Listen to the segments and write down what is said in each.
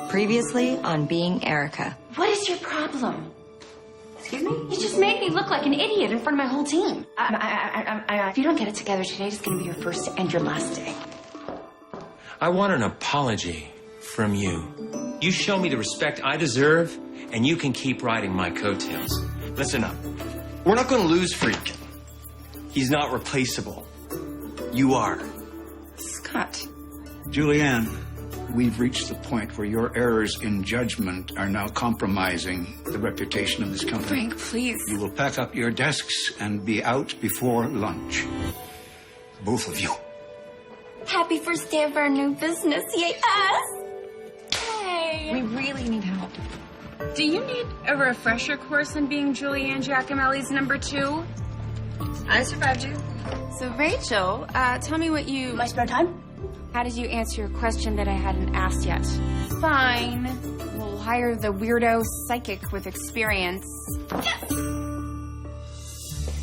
Previously on Being Erica. What is your problem? Excuse me? You just made me look like an idiot in front of my whole team. If you don't get it together, today's is going to be your first and your last day. I want an apology from you. You show me the respect I deserve, and you can keep riding my coattails. Listen up. We're not going to lose Freak. He's not replaceable. You are. Scott. Julianne, we've reached the point where your errors in judgment are now compromising the reputation of this company. Frank, please. You will pack up your desks and be out before lunch. Both of you. Happy first day of our new business. Yay, us! Hey. We really need help. Do you need a refresher course on being Julianne Giacomelli's number 2? I survived you. So, Rachel, tell me what you... My spare time? How did you answer your question that I hadn't asked yet? Fine. We'll hire the weirdo psychic with experience. Yes!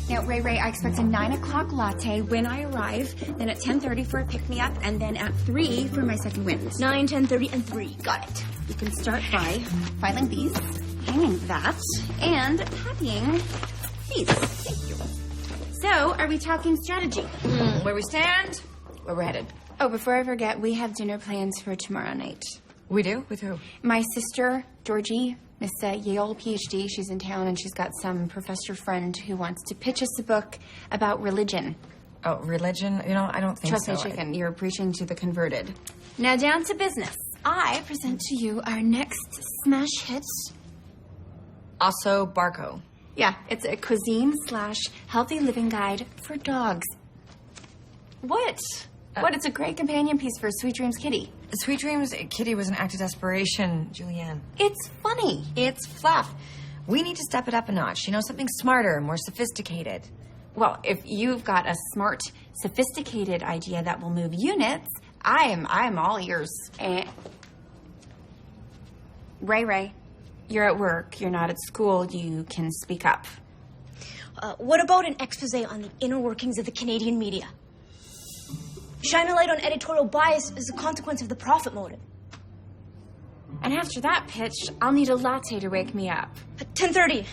Now, Ray, I expect a 9 o'clock latte when I arrive, then at 10:30 for a pick-me-up, and then at 3 for my second wind. 9, 10:30, and 3. Got it. You can start by filing these, hanging that, and copying these. Thank you. So, are we talking strategy? Where we stand, where we're headed. Oh, before I forget, we have dinner plans for tomorrow night. We do? With who? My sister, Georgie, Miss Yale PhD, she's in town, and she's got some professor friend who wants to pitch us a book about religion. Oh, religion? You know, I don't think Trust so. me, chicken, you're preaching to the converted. Now down to business. I present to you our next smash hit. Also, Barco. Yeah, it's a cuisine/healthy living guide for dogs. What? What? It's a great companion piece for Sweet Dreams Kitty. Sweet Dreams Kitty was an act of desperation, Julianne. It's funny. It's fluff. We need to step it up a notch. You know, something smarter, more sophisticated. Well, if you've got a smart, sophisticated idea that will move units, I'm all ears. Ray, you're at work. You're not at school. You can speak up. What about an expose on the inner workings of the Canadian media? Shine a light on editorial bias as a consequence of the profit motive. And after that pitch, I'll need a latte to wake me up. At 10:30.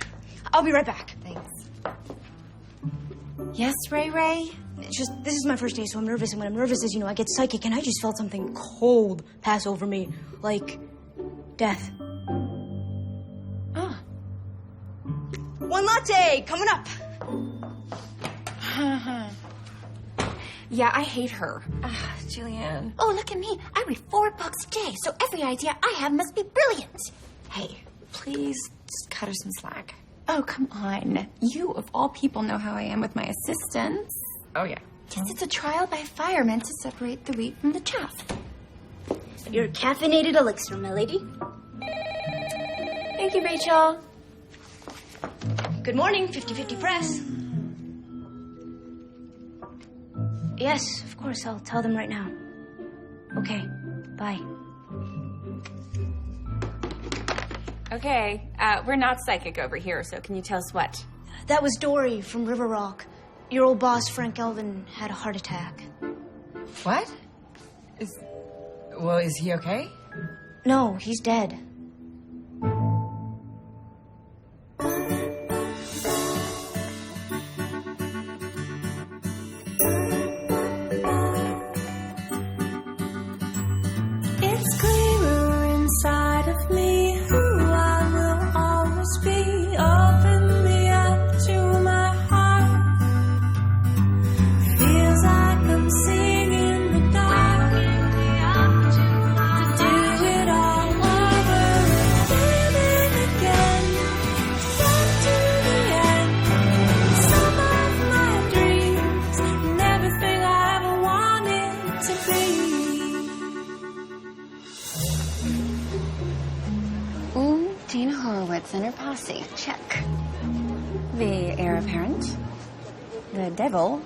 I'll be right back. Thanks. Yes, Ray? It's just, this is my first day, so I'm nervous. And when I'm nervous, as you know, I get psychic. And I just felt something cold pass over me. Like death. Oh. One latte coming up. Yeah, I hate her. Julianne. Oh, look at me. I read 4 books a day, so every idea I have must be brilliant. Hey, please just cut her some slack. Oh, come on. You, of all people, know how I am with my assistants. Oh, yeah. Yes, it's a trial by fire meant to separate the wheat from the chaff. Your caffeinated elixir, my lady. Thank you, Rachel. Good morning, 50/50 Press. Yes, of course, I'll tell them right now. Okay, bye. Okay, we're not psychic over here, so can you tell us what? That was Dory from River Rock. Your old boss, Frank Elvin, had a heart attack. What? Is he okay? No, he's dead. It's clearer inside of me who I will always be. Open me up to my heart. Feels like I'm singing the dark. To do it all over again and again. Back to the end. Some of my dreams and everything I ever wanted to be. Dana Horowitz and her posse. Check. The heir apparent. The devil.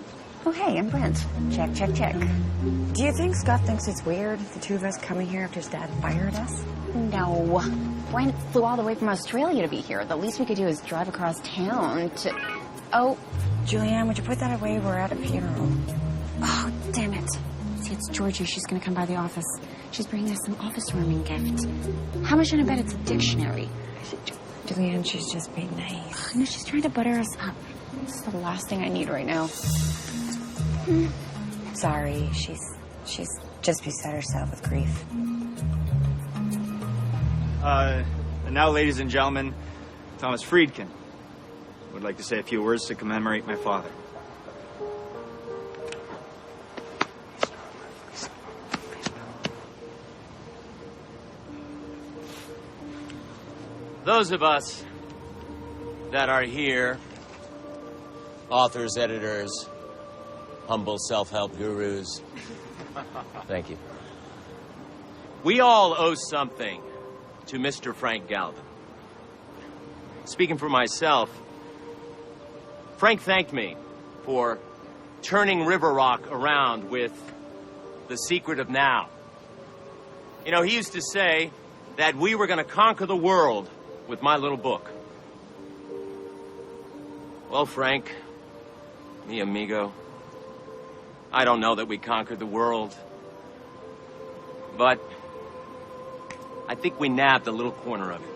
Oh, hey, I'm Brent. Check. Do you think Scott thinks it's weird, the two of us coming here after his dad fired us? No. Brent flew all the way from Australia to be here. The least we could do is drive across town to... Oh. Julianne, would you put that away? We're at a funeral. Oh, damn it. Casey, it's Georgie. She's going to come by the office. She's bringing us some office rooming gift. How much in a bet it's a dictionary? Julianne, she's just being nice. No, she's trying to butter us up. This is the last thing I need right now. Sorry, she's just beside herself with grief. And now, ladies and gentlemen, Thomas Friedkin would like to say a few words to commemorate my father. Those of us that are here, authors, editors, humble self-help gurus, thank you. We all owe something to Mr. Frank Galvin. Speaking for myself, Frank thanked me for turning River Rock around with The Secret of Now. You know, he used to say that we were going to conquer the world with my little book. Well, Frank, mi amigo, I don't know that we conquered the world, but I think we nabbed a little corner of it.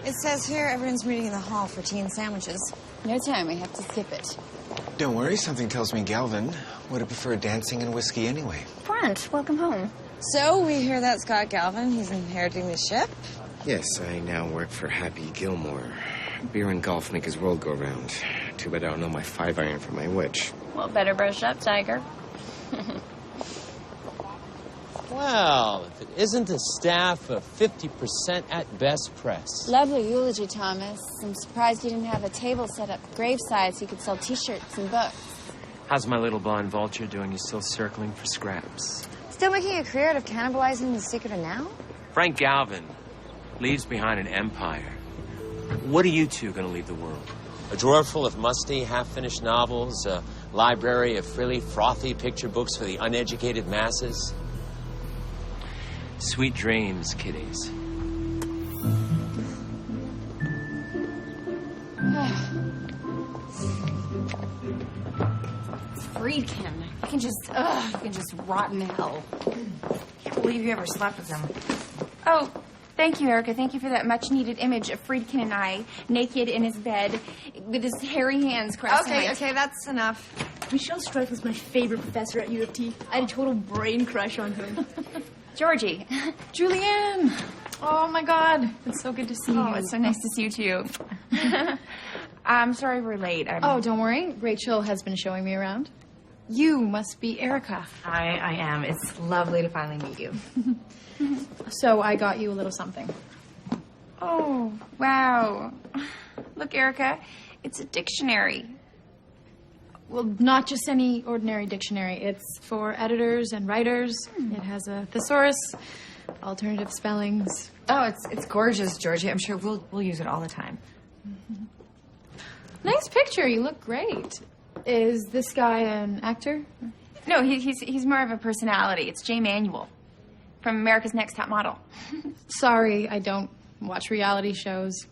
It says here everyone's meeting in the hall for tea and sandwiches. No time. We have to skip it. Don't worry, something tells me Galvin would have preferred dancing and whiskey anyway. Brent, welcome home. So, we hear that Scott Galvin, he's inheriting the ship? Yes, I now work for Happy Gilmore. Beer and golf make his world go round. Too bad I don't know my 5-iron from my witch. Well, better brush up, Tiger. Well, if it isn't a staff of 50% at best press. Lovely eulogy, Thomas. I'm surprised you didn't have a table set up graveside so you could sell T-shirts and books. How's my little blonde vulture doing? You still circling for scraps? Still making a career out of cannibalizing The Secret of Now? Frank Galvin leaves behind an empire. What are you two going to leave the world? A drawer full of musty, half-finished novels, a library of frilly, frothy picture books for the uneducated masses. Sweet dreams, kiddies. Friedkin. You can just rot in hell. Can't believe you ever slept with him. Oh, thank you, Erica. Thank you for that much-needed image of Friedkin and I, naked in his bed, with his hairy hands crossed. Okay, that's enough. Michelle Strife was my favorite professor at U of T. I had a total brain crush on him. Georgie. Julianne. Oh, my God. It's so good to see you. Oh, it's so nice to see you, too. I'm sorry we're late. Oh, don't worry. Rachel has been showing me around. You must be Erica. I am. It's lovely to finally meet you. So I got you a little something. Oh, wow. Look, Erica, it's a dictionary. Well, not just any ordinary dictionary. It's for editors and writers. It has a thesaurus, alternative spellings. Oh, it's gorgeous, Georgie. I'm sure we'll use it all the time. Nice picture. You look great. Is this guy an actor? No, he's more of a personality. It's Jay Manuel from America's Next Top Model. Sorry, I don't watch reality shows.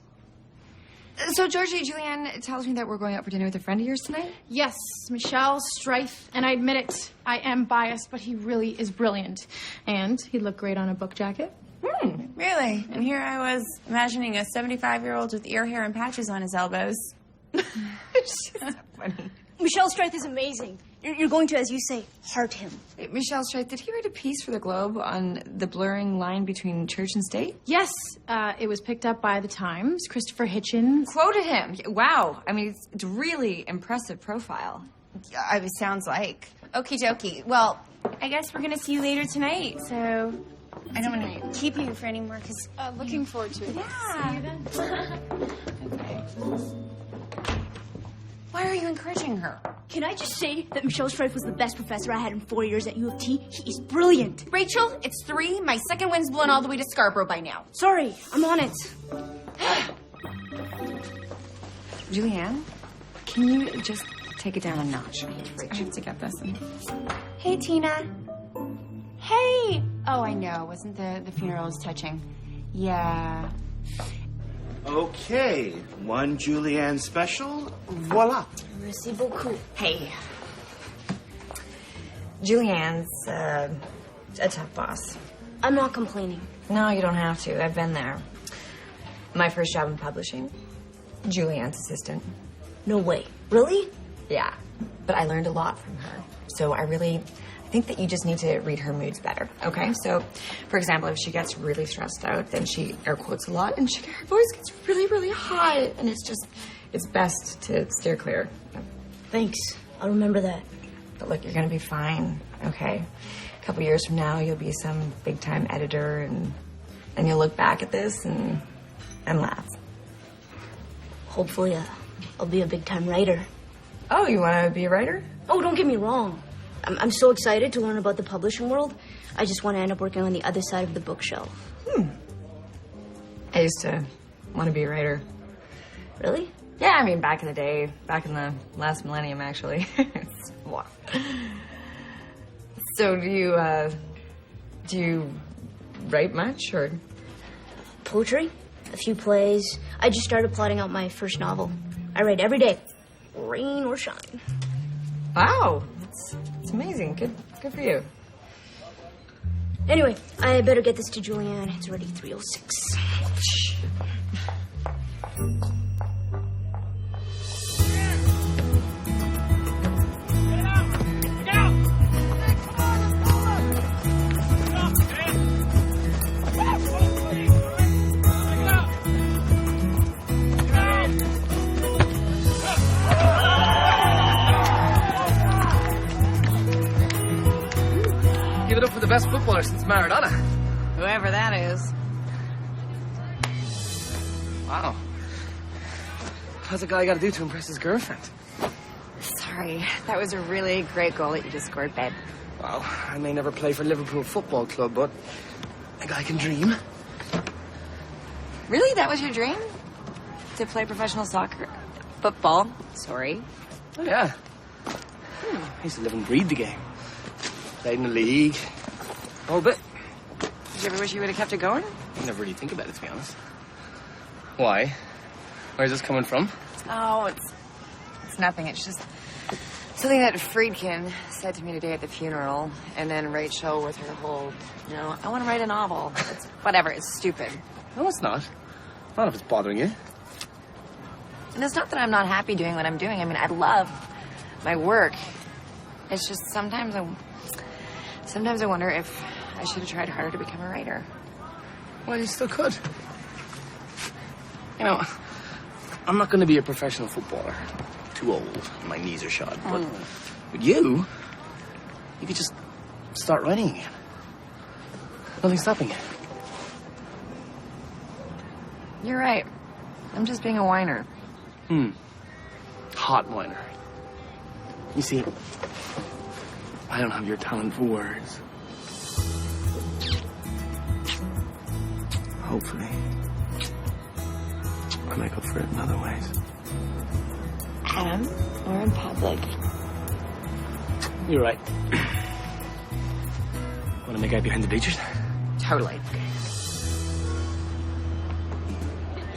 So, Georgie, Julianne tells me that we're going out for dinner with a friend of yours tonight? Yes, Michelle Strife. And I admit it, I am biased, but he really is brilliant. And he'd look great on a book jacket. Really? And here I was imagining a 75-year-old with ear hair and patches on his elbows. It's just so funny. Michelle Strife is amazing. You're going to, as you say, heart him. Wait, Michelle Strife, did he write a piece for the Globe on the blurring line between church and state? Yes, it was picked up by the Times. Christopher Hitchens quoted him. Wow. I mean, it's really impressive profile. It sounds like. Okie dokie. Well, I guess we're going to see you later tonight, so I don't want to keep you for any more, because... looking forward to it. Yeah. See you then. Okay. Why are you encouraging her? Can I just say that Michelle Strife was the best professor I had in 4 years at U of T? He is brilliant. Rachel, it's 3. My second wind's blown all the way to Scarborough by now. Sorry, I'm on it. Julianne, can you just take it down a notch? I have to get this. Hey, Tina. Hey. Oh, I know. Wasn't the funeral as touching? Yeah. Okay, one Julianne special. Voila. Merci beaucoup. Hey. Julianne's a tough boss. I'm not complaining. No, you don't have to. I've been there. My first job in publishing, Julianne's assistant. No way. Really? Yeah, but I learned a lot from her. So I think that you just need to read her moods better, okay? So, for example, if she gets really stressed out, then she air quotes a lot, and her voice gets really, really high, and it's best to steer clear. Thanks. I'll remember that. But look, you're gonna be fine, okay? A couple years from now, you'll be some big-time editor, and you'll look back at this and laugh. Hopefully, I'll be a big-time writer. Oh, you want to be a writer? Oh, don't get me wrong. I'm so excited to learn about the publishing world. I just want to end up working on the other side of the bookshelf. I used to want to be a writer. Really? Yeah, I mean, back in the day, back in the last millennium, actually. Wow. So, do you write much, or? Poetry, a few plays. I just started plotting out my first novel. I write every day, rain or shine. Wow, it's amazing. Good for you. Anyway, I better get this to Julianne. It's already 3:06. Give it up for the best footballer since Maradona. Whoever that is. Wow. How's a guy got to do to impress his girlfriend? Sorry, that was a really great goal that you just scored, babe. Wow, I may never play for Liverpool Football Club, but a guy can dream. Really? That was your dream? To play professional soccer? Football? Sorry. Oh, yeah. I used to live and breathe the game. Played in the league. Whole bit. Did you ever wish you would have kept it going? I never really think about it, to be honest. Why? Where's this coming from? Oh, it's nothing. It's just something that Friedkin said to me today at the funeral, and then Rachel with her whole, I want to write a novel. It's whatever. It's stupid. No, it's not. Not if it's bothering you. And it's not that I'm not happy doing what I'm doing. I mean, I love my work. It's just sometimes I wonder if I should have tried harder to become a writer. Well, you still could. I'm not going to be a professional footballer. Too old. My knees are shot. But with you could just start writing again. Nothing's stopping you. You're right. I'm just being a whiner. Hot whiner. You see, I don't have your talent for words. Hopefully, I make up for it in other ways. Adam, or in public. You're right. Want to make out behind the bleachers? Totally.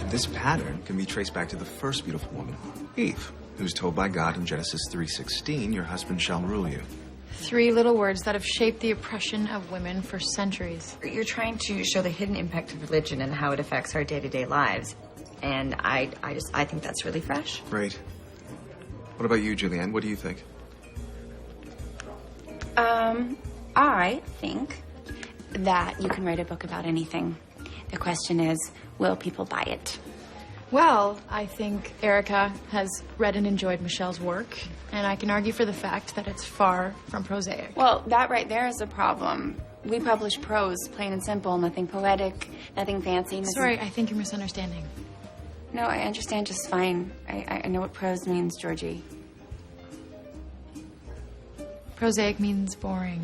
This pattern can be traced back to the first beautiful woman, Eve, who was told by God in Genesis 3:16, your husband shall rule you. 3 little words that have shaped the oppression of women for centuries. You're trying to show the hidden impact of religion and how it affects our day-to-day lives. And I think that's really fresh. Right. What about you, Julianne? What do you think? I think that you can write a book about anything. The question is, will people buy it? Well, I think Erica has read and enjoyed Michelle's work, and I can argue for the fact that it's far from prosaic. Well, that right there is a problem. We publish prose, plain and simple, nothing poetic, nothing fancy. Sorry, I think you're misunderstanding. No, I understand just fine. I know what prose means, Georgie. Prosaic means boring.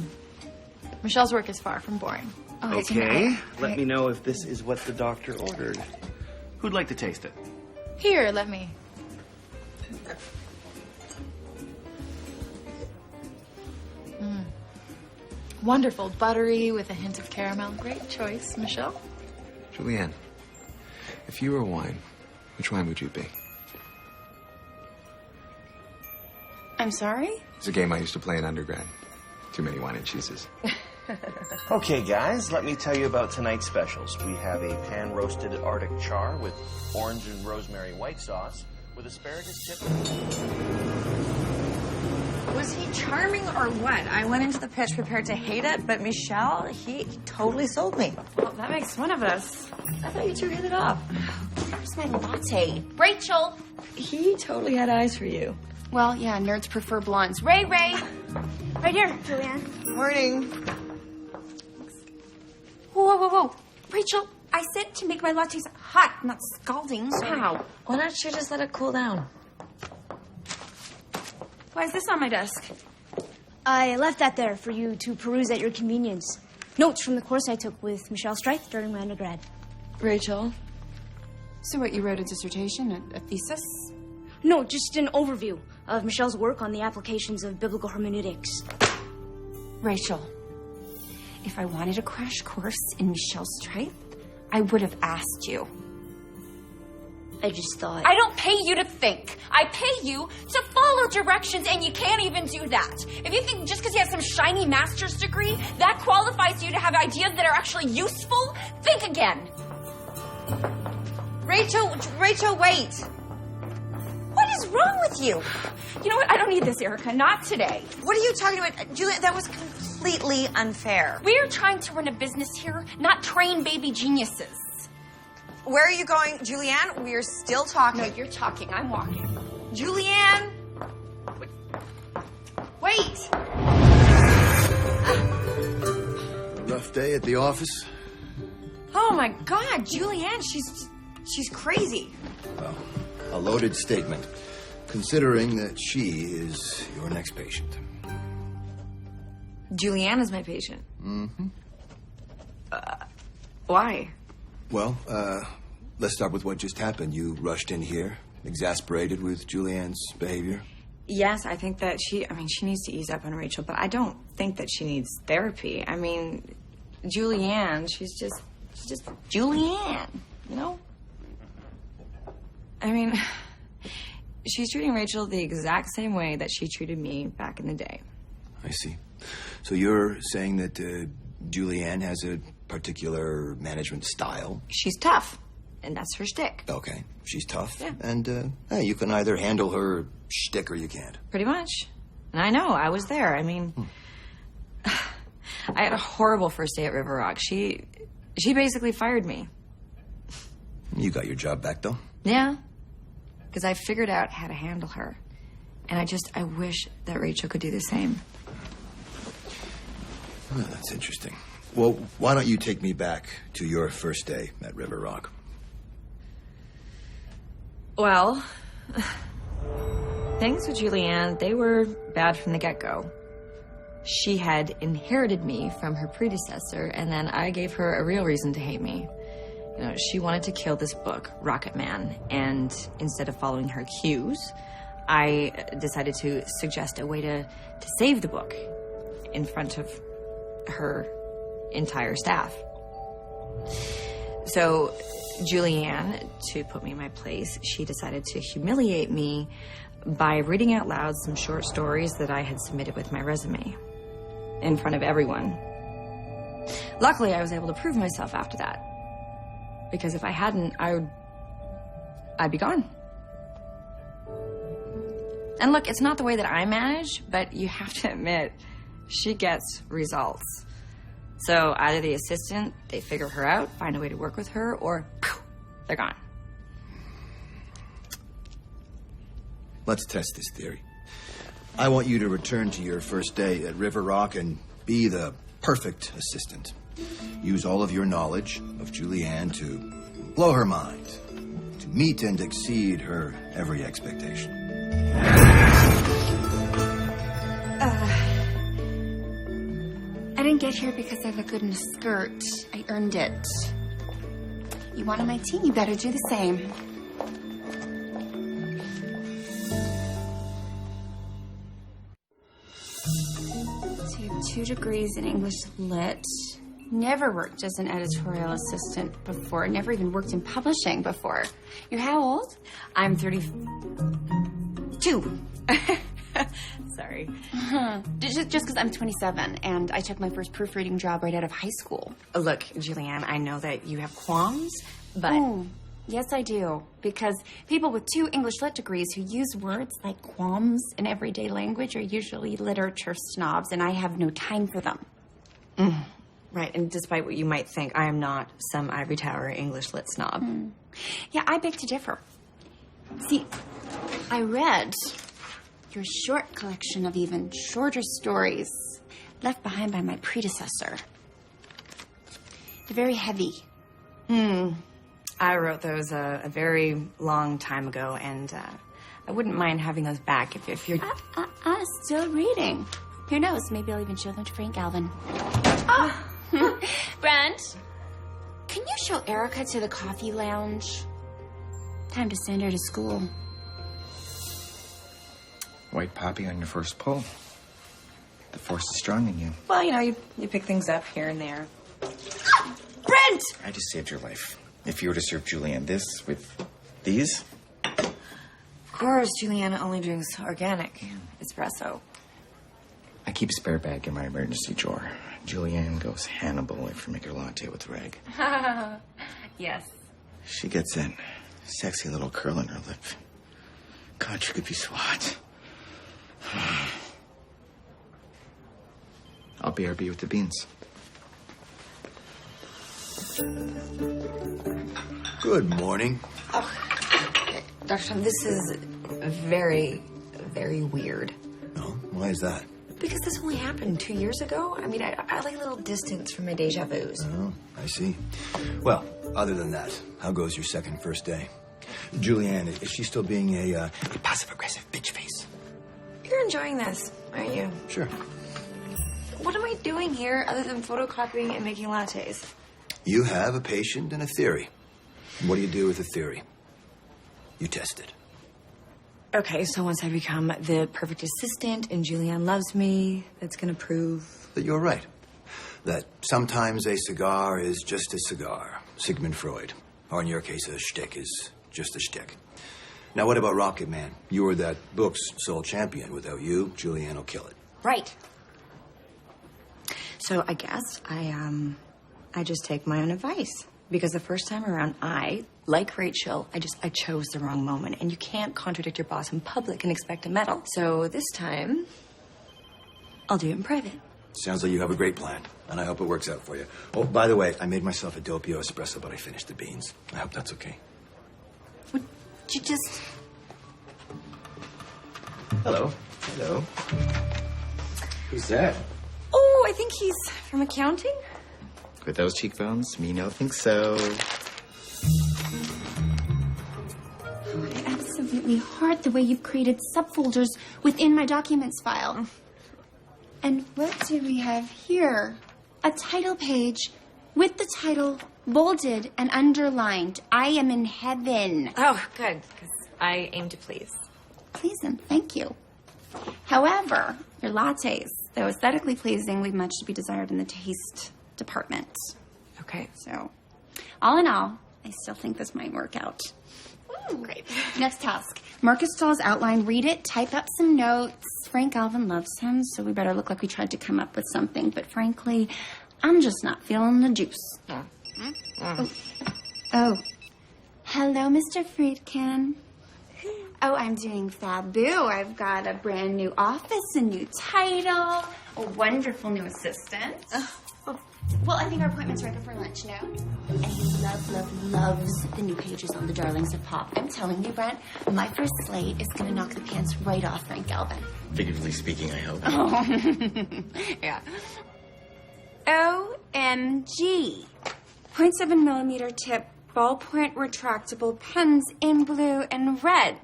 Michelle's work is far from boring. Oh, Okay, let me know if this is what the doctor ordered. Who'd like to taste it? Here, let me. Wonderful, buttery with a hint of caramel. Great choice, Michelle. Julianne, If you were wine, which wine would you be? I'm sorry? It's a game I used to play in undergrad. Too many wine and cheeses. Okay, guys, let me tell you about tonight's specials. We have a pan-roasted Arctic char with orange and rosemary white sauce with asparagus tip. Was he charming or what? I went into the pitch prepared to hate it, but Michel, he totally sold me. Well, that makes one of us. I thought you two hit it off. Where's my latte? Rachel! He totally had eyes for you. Well, yeah, nerds prefer blondes. Ray! Right here, Julianne. Morning. Whoa. Rachel, I said to make my lattes hot, not scalding. Wow. Why don't you just let it cool down? Why is this on my desk? I left that there for you to peruse at your convenience. Notes from the course I took with Michelle Streith during my undergrad. Rachel? So what, you wrote a dissertation, a thesis? No, just an overview of Michelle's work on the applications of biblical hermeneutics. Rachel, if I wanted a crash course in Michelle Streith, I would have asked you. I just thought... I don't pay you to think. I pay you to follow directions, and you can't even do that. If you think just because you have some shiny master's degree, that qualifies you to have ideas that are actually useful, think again. Rachel, wait. What is wrong with you? You know what? I don't need this, Erica. Not today. What are you talking about? Julia, that was completely unfair. We're trying to run a business here, not train baby geniuses. Where are you going, Julianne? We are still talking. No, you're talking. I'm walking. Julianne! Wait! Rough day at the office? Oh my God, Julianne, she's crazy. Well, a loaded statement, considering that she is your next patient. Julianne is my patient. Mm-hmm. Why? Well, let's start with what just happened. You rushed in here, exasperated with Julianne's behavior. Yes, I think that she needs to ease up on Rachel, but I don't think that she needs therapy. I mean, Julianne, she's just Julianne, you know? I mean, she's treating Rachel the exact same way that she treated me back in the day. I see. So you're saying that Julianne has a particular management style? She's tough, and that's her shtick. Okay, she's tough. Yeah. And hey, you can either handle her shtick or you can't. Pretty much. And I know, I was there. I mean, I had a horrible first day at River Rock. She basically fired me. You got your job back, though? Yeah, because I figured out how to handle her. And I wish that Rachel could do the same. Oh, that's interesting. Well, why don't you take me back to your first day at River Rock? Well, things with Julianne, they were bad from the get-go. She had inherited me from her predecessor, and then I gave her a real reason to hate me. You know, she wanted to kill this book, Rocket Man, and instead of following her cues, I decided to suggest a way to save the book in front of her entire staff. So Julianne, to put me in my place, she decided to humiliate me by reading out loud some short stories that I had submitted with my resume in front of everyone. Luckily, I was able to prove myself after that, because if I hadn't, I'd be gone. And look, it's not the way that I manage, but you have to admit, she gets results. So either the assistant, they figure her out, find a way to work with her, or poof, they're gone. Let's test this theory. I want you to return to your first day at River Rock and be the perfect assistant. Use all of your knowledge of Julianne to blow her mind, to meet and exceed her every expectation. I didn't get here because I look good in a skirt. I earned it. You wanted my tea, you better do the same. So you have 2 degrees in English Lit. never worked as an editorial assistant before. Never even worked in publishing before. You're how old? I'm 32. Sorry. Just because I'm 27 and I took my first proofreading job right out of high school. Look, Julianne, I know that you have qualms, but... Oh, yes, I do. Because people with 2 English lit degrees who use words like qualms in everyday language are usually literature snobs, and I have no time for them. Right, and despite what you might think, I am not some ivory tower English lit snob. Yeah, I beg to differ. See, I read your short collection of even shorter stories left behind by my predecessor. They're very heavy. I wrote those a very long time ago, and I wouldn't mind having those back if you're... Still reading. Who knows? Maybe I'll even show them to Frank Alvin. Brent, can you show Erica to the coffee lounge? Time to send her to school. White poppy on your first pull. The force is strong in you. Well, you pick things up here and there. Brent! I just saved your life. If you were to serve Julianne this with these... Of course, Juliana only drinks organic espresso. I keep a spare bag in my emergency drawer. Julianne goes Hannibal if you make her latte with reg. Yes. She gets that sexy little curl in her lip. God, she could be so hot. I'll BRB with the beans. Good morning. Dr. Tom, this is very, very weird. Oh, why is that? Because this only happened 2 years ago. I mean, I like a little distance from my deja vus. Oh, I see. Well, other than that, how goes your first day? Julianne, is she still being a passive-aggressive bitch face? You're enjoying this, aren't you? Sure. What am I doing here other than photocopying and making lattes? You have a patient and a theory. What do you do with a theory? You test it. Okay, so once I become the perfect assistant and Julianne loves me, that's gonna prove... That you're right. That sometimes a cigar is just a cigar. Sigmund Freud. Or in your case, a shtick is just a shtick. Now, what about Rocket Man? You were that book's sole champion. Without you, Julianne will kill it. Right. So I guess I just take my own advice. Because the first time around, like Rachel, I chose the wrong moment. And you can't contradict your boss in public and expect a medal. So this time, I'll do it in private. Sounds like you have a great plan, and I hope it works out for you. Oh, by the way, I made myself a doppio espresso, but I finished the beans. I hope that's okay. Would you just... Hello. Hello. Who's that? Oh, I think he's from accounting. With those cheekbones? Me no think so. I absolutely heart the way you've created subfolders within my documents file. And what do we have here? A title page with the title bolded and underlined. I am in heaven. Oh, good, because I aim to please. Please and thank you. However, your lattes, though aesthetically pleasing, leave much to be desired in the taste department. Okay. So, all in all, I still think this might work out. Great. Next task. Marcus Stahl's outline. Read it, type up some notes. Frank Alvin loves him, so we better look like we tried to come up with something. But frankly, I'm just not feeling the juice. Oh. Hello, Mr. Friedkin. Oh, I'm doing faboo. I've got a brand new office, a new title, a wonderful new assistant. Well, I think our appointment's right before lunch, no? And he loves the new pages on the Darlings of Pop. I'm telling you, Brent, my first slate is going to knock the pants right off Frank Alvin. Figuratively speaking, I hope. Oh. Yeah. OMG. 0.7 millimeter tip, ballpoint retractable pens in blue and red.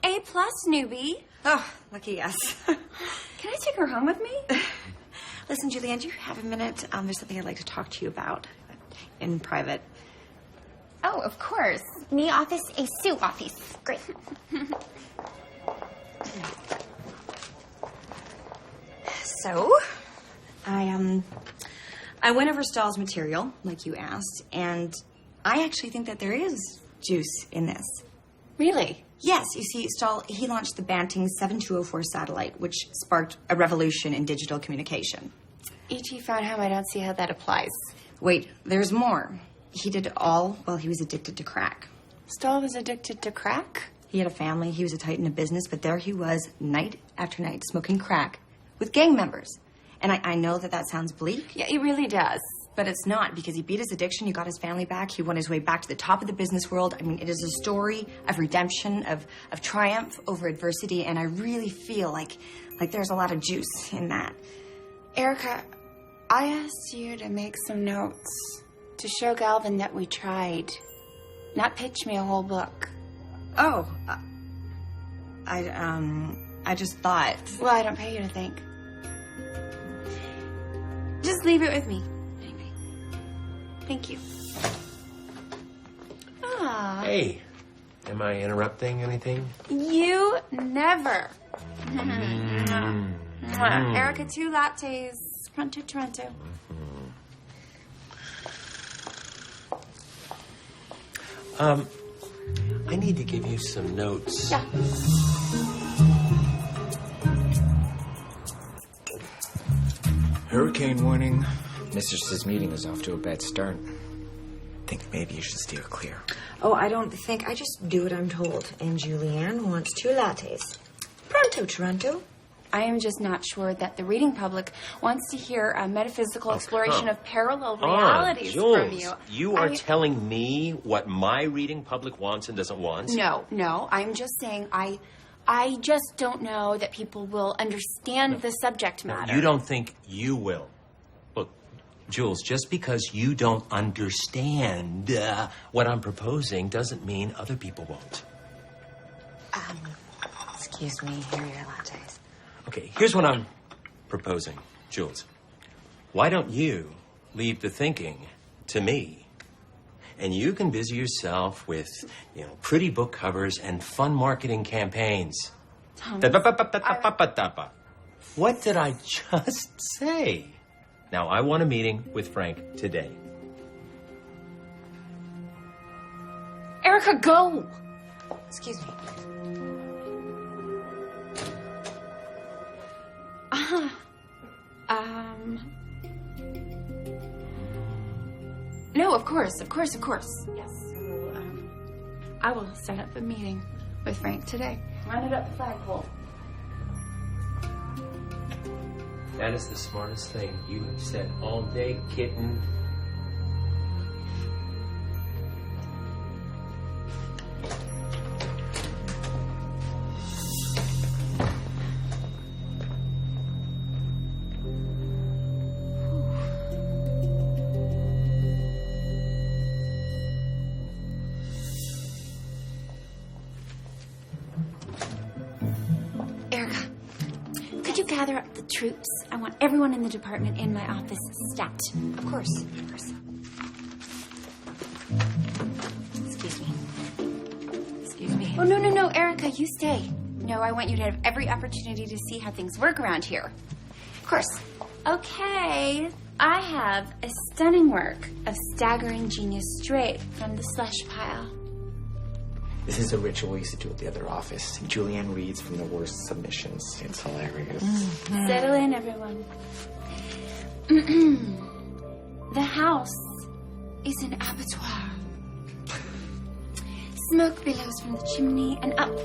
A+, newbie. Oh, lucky us. Can I take her home with me? Listen, Julianne, do you have a minute? There's something I'd like to talk to you about in private. Oh, of course. Me office, a Sue office. Great. So, I I went over Stahl's material, like you asked, and I actually think that there is juice in this. Really? Yes, you see, Stahl, he launched the Banting 7204 satellite, which sparked a revolution in digital communication. E.T. found him. I don't see how that applies. Wait, there's more. He did it all while he was addicted to crack. Stahl was addicted to crack? He had a family, he was a titan of business, but there he was, night after night, smoking crack with gang members. And I know that sounds bleak. Yeah, it really does. But it's not, because he beat his addiction, he got his family back, he won his way back to the top of the business world. I mean, it is a story of redemption, of triumph over adversity, and I really feel like there's a lot of juice in that. Erica, I asked you to make some notes to show Galvin that we tried, not pitch me a whole book. Oh, I just thought... Well, I don't pay you to think. Just leave it with me. Anyway. Thank you. Ah. Hey, am I interrupting anything? You never. Erica, 2 lattes. Toronto. I need to give you some notes. Yeah. Hurricane warning. Mistress's meeting is off to a bad start. Think maybe you should steer clear. Oh, I don't think. I just do what I'm told. And Julianne wants 2 lattes. Pronto, Toronto. I am just not sure that the reading public wants to hear a metaphysical exploration of parallel realities Jules, from you. You are telling me what my reading public wants and doesn't want? No. I'm just saying I just don't know that people will understand the subject matter. You don't think you will? Look, Jules, just because you don't understand what I'm proposing doesn't mean other people won't. Excuse me. Here are your lattes. Okay, here's what I'm proposing, Jules. Why don't you leave the thinking to me? And you can busy yourself with, pretty book covers and fun marketing campaigns. What did I just say? Now, I want a meeting with Frank today. Erica, go! Excuse me. No, of course. Yes. So, I will set up a meeting with Frank today. Run it up the flagpole. That is the smartest thing you have said all day, kitten. Gather up the troops. I want everyone in the department in my office stat. Of course. Excuse me. Oh, no, Erica, you stay. No, I want you to have every opportunity to see how things work around here. Of course. Okay, I have a stunning work of staggering genius straight from the slush pile. This is a ritual we used to do at the other office. Julianne reads from the worst submissions. It's hilarious. Mm-hmm. Settle in, everyone. The house is an abattoir. Smoke billows from the chimney and up,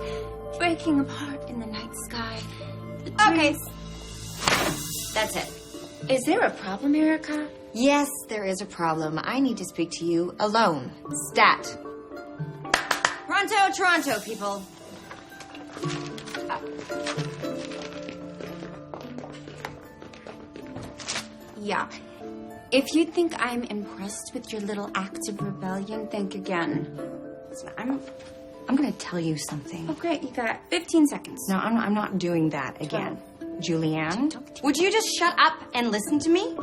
breaking apart in the night sky. Okay. That's it. Is there a problem, Erica? Yes, there is a problem. I need to speak to you alone. Stat. Toronto, people. Yeah. If you think I'm impressed with your little act of rebellion, think again. Listen, I'm going to tell you something. Oh, great. You got 15 seconds. No, I'm not doing that again. Julianne, would you just shut up and listen to me?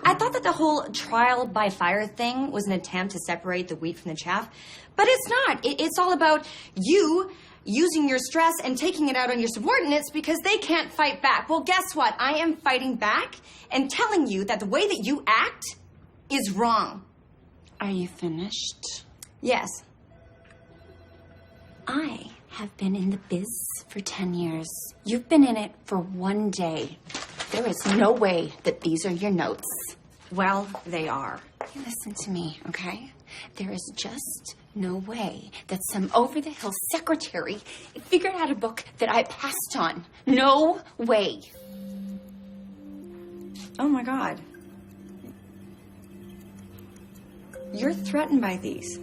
I thought that the whole trial by fire thing was an attempt to separate the wheat from the chaff, but it's not. It's all about you using your stress and taking it out on your subordinates because they can't fight back. Well, guess what? I am fighting back and telling you that the way that you act is wrong. Are you finished? Yes. I have been in the biz for 10 years. You've been in it for 1 day. There is no way that these are your notes. Well, they are. You listen to me, okay? There is just no way that some over-the-hill secretary figured out a book that I passed on. No way. Oh, my God. You're threatened by these.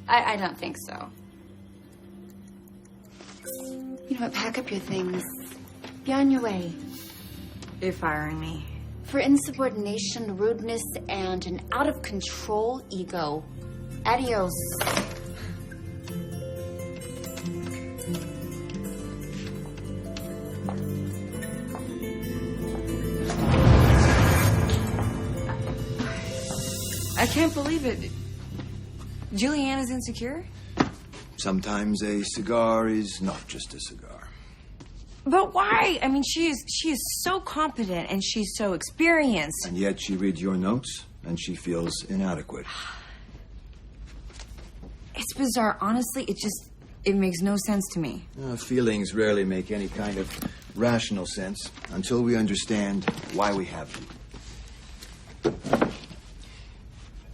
I don't think so. You know what? Pack up your things. Be on your way. You're firing me. For insubordination, rudeness, and an out-of-control ego. Adios. I can't believe it. Julianne is insecure? Sometimes a cigar is not just a cigar. But why? I mean, she is so competent and she's so experienced. And yet she reads your notes and she feels inadequate. It's bizarre. Honestly, it makes no sense to me. Feelings rarely make any kind of rational sense until we understand why we have them.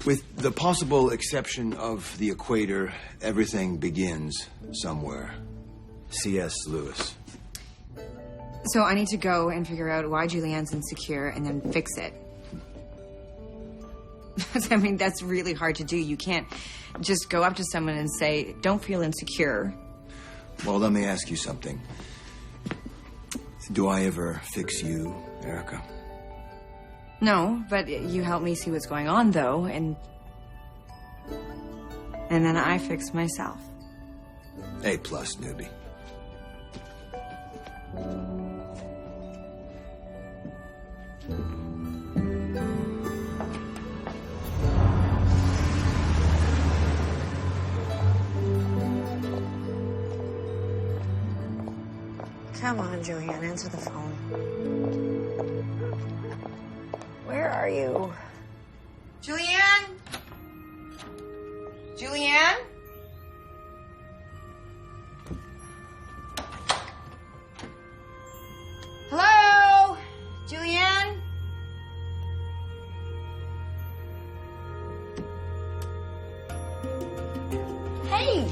With the possible exception of the equator, everything begins somewhere. C.S. Lewis. So I need to go and figure out why Julianne's insecure and then fix it. I mean, that's really hard to do. You can't just go up to someone and say, don't feel insecure. Well, let me ask you something. Do I ever fix you, Erica? No, but you help me see what's going on, though, and then I fix myself. A+, newbie. Come on, Julianne, answer the phone. Where are you? Julianne? Julianne? Hello? Julianne? Hey,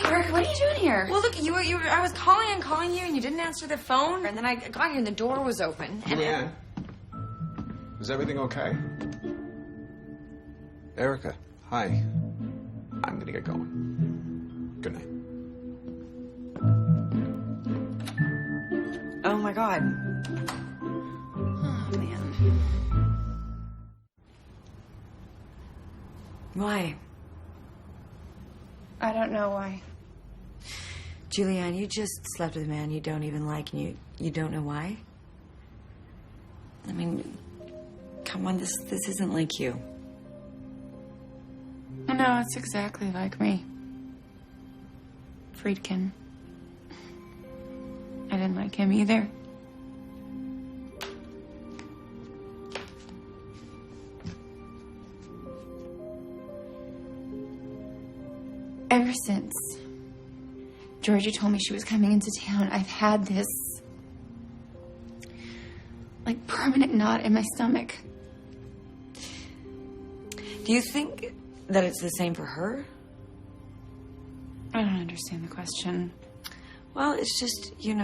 Erica, what are you doing here? Well, look, I was calling you, and you didn't answer the phone. And then I got here, and the door was open. Julianne, is everything okay? Erica, hi. I'm gonna get going. Good night. Oh, my God. Oh, man. Why? I don't know why. Julianne, you just slept with a man you don't even like, and you don't know why? I mean, come on, this isn't like you. No, it's exactly like me. Friedkin. I didn't like him either. Ever since Georgie told me she was coming into town, I've had this, like, permanent knot in my stomach. Do you think that it's the same for her? I don't understand the question. Well, it's just, you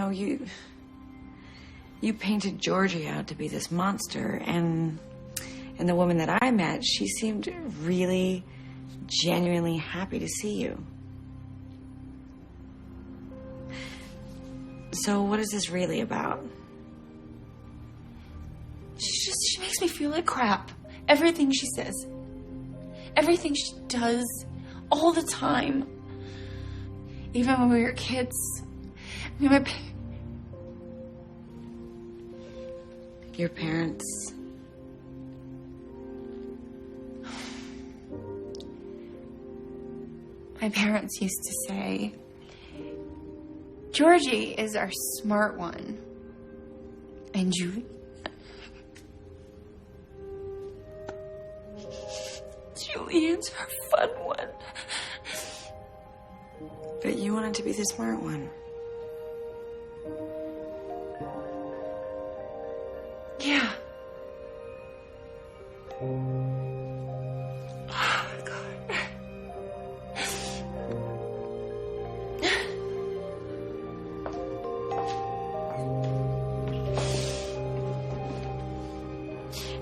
painted Georgie out to be this monster, and the woman that I met, she seemed really genuinely happy to see you. So what is this really about? She makes me feel like crap. Everything she says. Everything she does. All the time. Even when we were kids. I mean, Your parents. My parents used to say, Georgie is our smart one. And Julianne's our fun one. But you wanted to be the smart one. Yeah.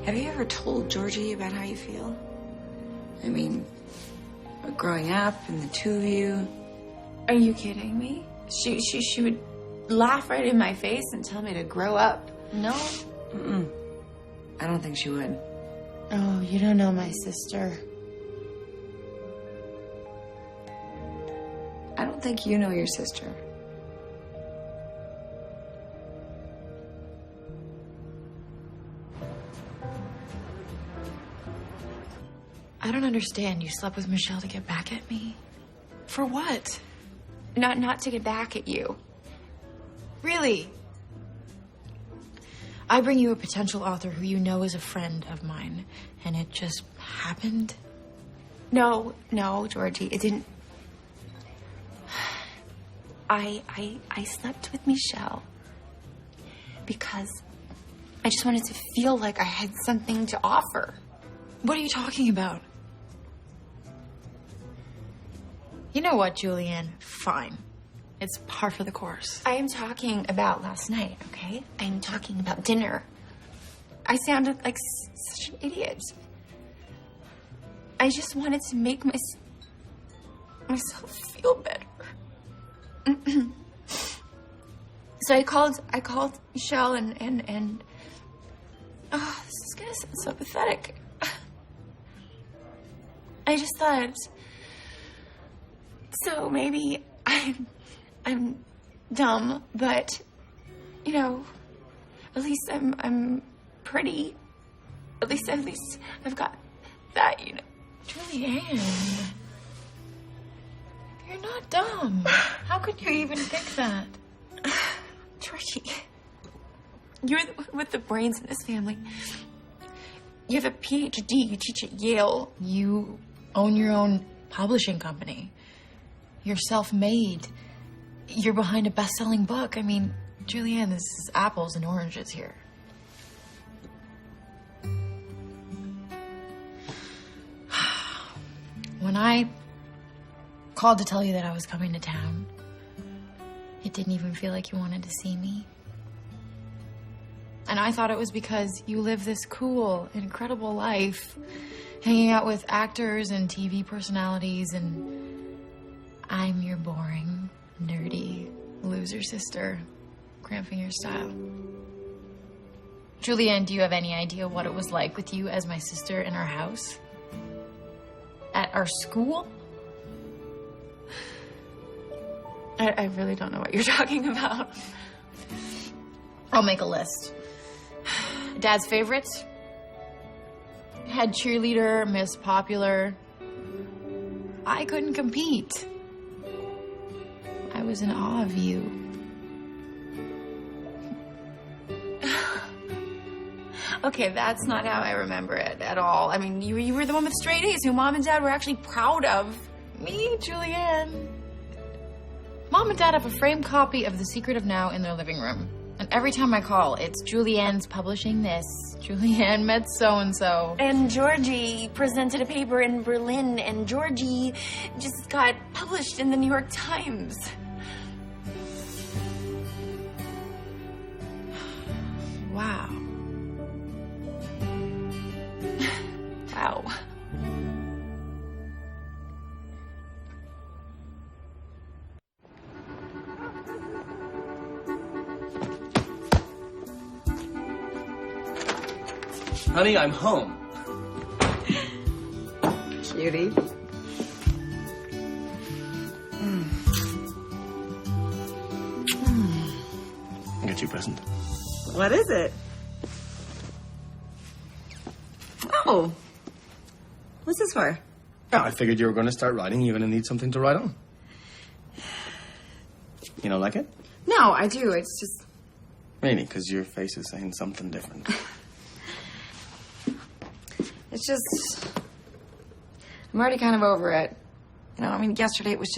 Have you ever told Georgie about how you feel? I mean, growing up and the two of you. Are you kidding me? She would laugh right in my face and tell me to grow up. No? Mm-mm. I don't think she would. Oh, you don't know my sister. I don't think you know your sister. I don't understand. You slept with Michelle to get back at me? For what? Not to get back at you. Really? I bring you a potential author who you know is a friend of mine, and it just happened? No, Georgie, it didn't. I slept with Michelle because I just wanted to feel like I had something to offer. What are you talking about? You know what, Julianne? Fine. It's par for the course. I am talking about last night, okay? I am talking about dinner. I sounded like such an idiot. I just wanted to make myself feel better. So I called Michelle and oh, this is gonna sound so pathetic. I just thought, so maybe I'm dumb, but you know, at least I'm pretty. At least I've got that, you know. Julianne, you're not dumb. How could you even think that? Georgie, you're with the brains in this family. You have a PhD. You teach at Yale. You own your own publishing company. You're self-made. You're behind a best-selling book. I mean, Julianne, this is apples and oranges here. When I called to tell you that I was coming to town, it didn't even feel like you wanted to see me. And I thought it was because you live this cool, incredible life, hanging out with actors and TV personalities, and I'm your boring, nerdy, loser sister, cramping your style. Julianne, do you have any idea what it was like with you as my sister in our house? At our school? I really don't know what you're talking about. I'll make a list. Dad's favorites? Head cheerleader, Miss Popular. I couldn't compete. I was in awe of you. Okay, that's not how I remember it at all. I mean, you were the one with straight A's who Mom and Dad were actually proud of. Me, Julianne. Mom and Dad have a framed copy of The Secret of Now in their living room. And every time I call, it's Julianne's publishing this. Julianne met so-and-so. And Georgie presented a paper in Berlin, and Georgie just got published in the New York Times. Wow. Wow. Honey, I'm home. Cutie. I got you a present. What is it? Oh. What's this for? I figured you were going to start writing. You're going to need something to write on. You don't like it? No, I do. It's just... Really? Because your face is saying something different. It's just... I'm already kind of over it. You know, I mean, yesterday it was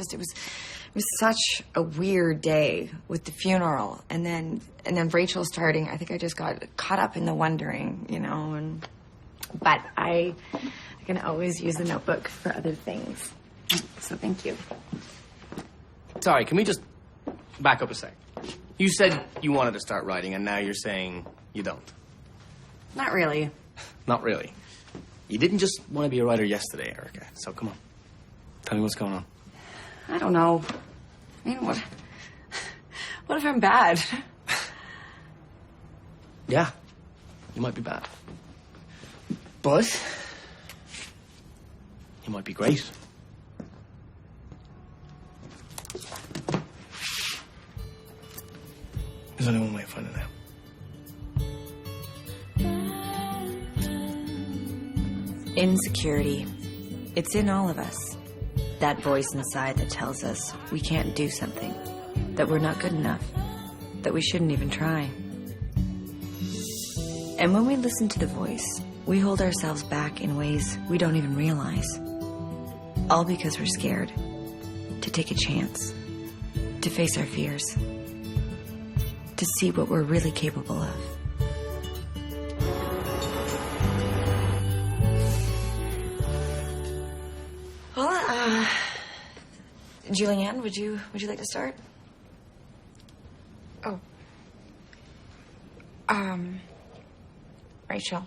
such a weird day with the funeral. And then Rachel starting. I think I just got caught up in the wondering, you know, but I can always use the notebook for other things. So thank you. Sorry, can we just back up a sec? You said you wanted to start writing, and now you're saying you don't. Not really. Not really. You didn't just want to be a writer yesterday, Erica. So come on. Tell me what's going on. I don't know. I mean, what if I'm bad? Yeah, you might be bad. But you might be great. There's only one way of finding out. Insecurity. It's in all of us. That voice inside that tells us we can't do something, that we're not good enough, that we shouldn't even try. And when we listen to the voice, we hold ourselves back in ways we don't even realize. All because we're scared to take a chance, to face our fears, to see what we're really capable of. Well, Julianne, would you like to start? Oh. Rachel.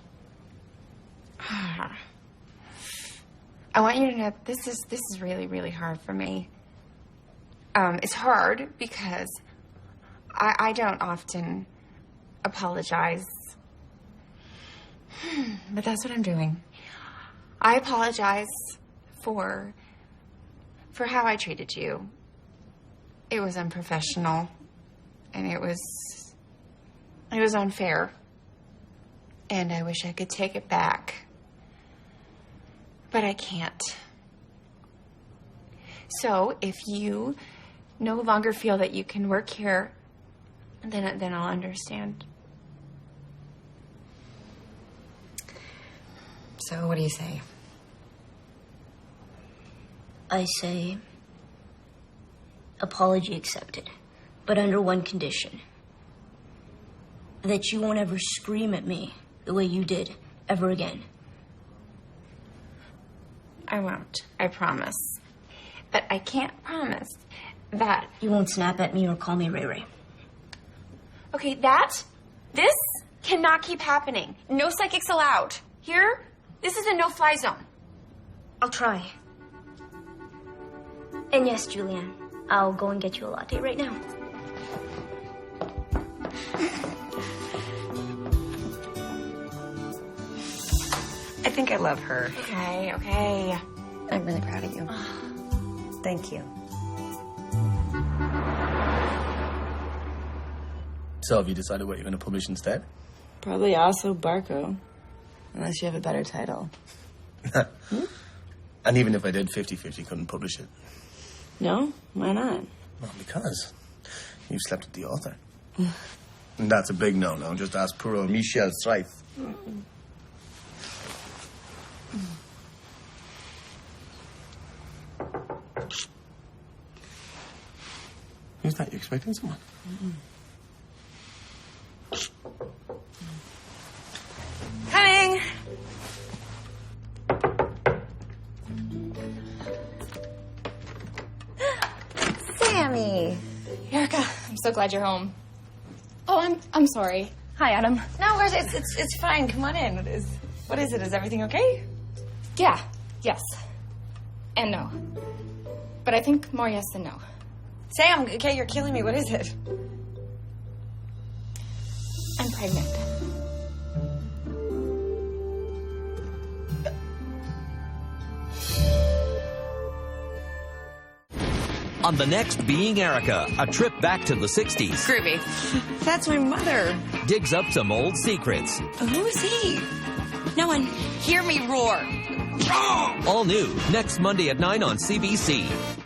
I want you to know this is really, really hard for me. It's hard because I don't often apologize. But that's what I'm doing. I apologize for how I treated you. It was unprofessional, and it was unfair. And I wish I could take it back. But I can't. So if you no longer feel that you can work here, then I'll understand. So what do you say? I say apology accepted, but under one condition. That you won't ever scream at me the way you did ever again. I won't. I promise. But I can't promise that... You won't snap at me or call me Ray Ray. Okay, this cannot keep happening. No psychics allowed. Here, this is a no-fly zone. I'll try. And yes, Julianne, I'll go and get you a latte right now. I think I love her. Okay. I'm really proud of you. Thank you. So have you decided what you're going to publish instead? Probably also Barco. Unless you have a better title. And even if I did 50-50, couldn't publish it. No? Why not? Well, because you slept with the author. And that's a big no-no. Just ask poor old Michel Streif. Who's that? You expecting someone? Coming! Sammy! Erica, I'm so glad you're home. Oh, I'm sorry. Hi, Adam. No, it's fine. Come on in. What is it? Is everything okay? Yeah, yes. And no. But I think more yes than no. Sam, okay, you're killing me. What is it? I'm pregnant. On the next Being Erica, a trip back to the 60s. Groovy. That's my mother. Digs up some old secrets. Who is he? No one. Hear me roar. All new next Monday at 9 on CBC.